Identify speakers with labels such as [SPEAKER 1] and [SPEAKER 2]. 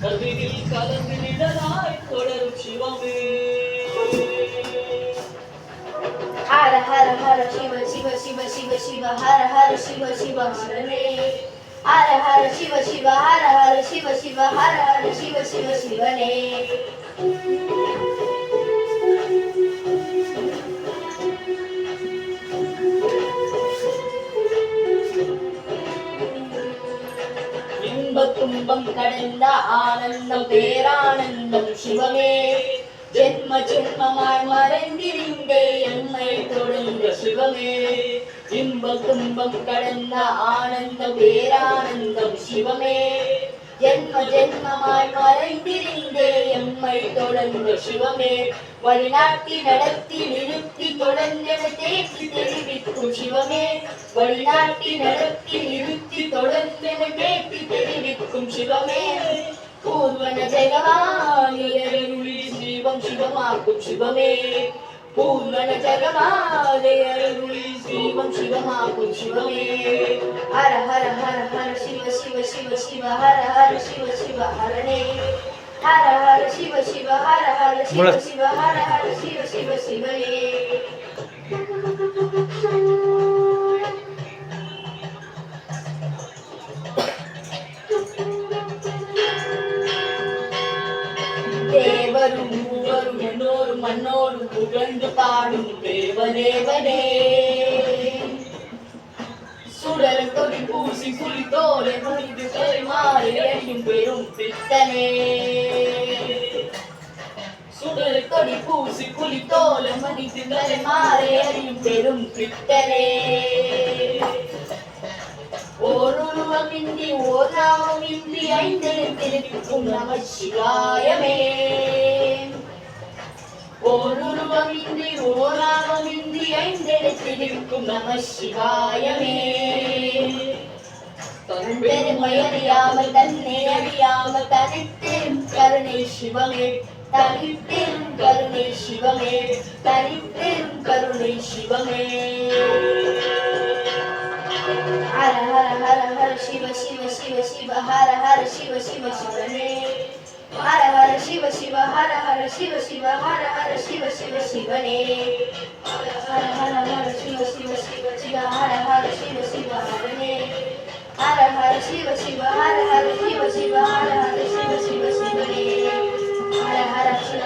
[SPEAKER 1] கல்வியில் கலந்து நிழலாய் தொடரும் சிவமே.
[SPEAKER 2] ஹர ஹர ஹர சிவ சிவ சிவ சிவ சிவ ஹர ஹர சிவ சிவ ஹரனே. ஹர ஹர சிவ சிவ ஹர ஹர சிவ சிவ ஹர ஹர சிவ சிவ சிவனே. இன்ப துன்பம் கடந்த ஆனந்தம் பேரானந்தம் சிவமே. ஜென்ம ஜென்மமாய் மறைந்திருந்தே எம்மை தொடர்ந்த சிவமே. இன்ப துன்பம் கடந்த ஆனந்தம் பேரானந்தம் சிவமே. ஜென்ம ஜென்மமாய் மறைந்திருந்தே எம்மை தொடர்ந்த சிவமே. வழிநாட்டி நடத்தி நிறுத்தி தொடர்ந்தென தேற்றி தெரிவிக்கும் சிவமே. வழிநாட்டி நடத்தி நிறுத்தி தொடர்ந்தென தேற்றி தெரிவிக்கும் சிவமே. பூர்வன ஜெகமாயருளி சிவம் சிவமாக்கும் சிவமே. பூர்வன ஜெகமாயருளி சிவம் சிவமாக்கும் சிவமே. ஹர ஹர ஹர ஹர சிவ சிவ சிவ சிவ ஹர ஹர சிவ சிவ ஹரனே. ஹர ஹர சிவ சிவ ஹர ஹர சிவ சிவ ஹர ஹர சிவ சிவ சிவனே. தேவரும் மூவரும் என்னோரும் மன்னோரும் புகழ்ந்து பாடும் தேவதேவனே. சுடர் கொடி பூசி குளித்தோலை முடிந்து கைமாறி எரியும் பெரும் பித்தனே. சுடர் கொடி பூசி குளித்தோலை மடித்து கைமாறி எரியும் பெரும் பித்தனே. ஓருருவமின்றி ஓர் நாமமின்றி ஐந்தெழுத்திருக்கும் நம சிவாயமே. ஓருருவமின்றி ஓர் நாமமின்றி ஐந்தெழுத்திருக்கும் நம சிவாயமே. பெருமையறியாமல் தன்னை அறியாமல் தனித்தெரும் கருணை சிவமே. தனித்தெரும் கருணை சிவமே. தனித்தெரும் கருணை சிவமே. ஹர ஹர ஹர ஹர சிவ சிவ சிவ சிவ ஹர ஹர சிவ சிவ சிவனே. ஹர ஹர சிவ சிவ ஹர ஹர சிவ சிவ ஹர ஹர சிவ சிவ சிவனே. ஹர ஹர ஹர சிவ சிவ சிவ சிவ ஹர ஹர சிவ சிவ ஹரனே. ஹர ஹர சிவ சிவ ஹர ஹர சிவ சிவ ஹர ஹர சிவ சிவ சிவனே. ஹர ஹர சிவ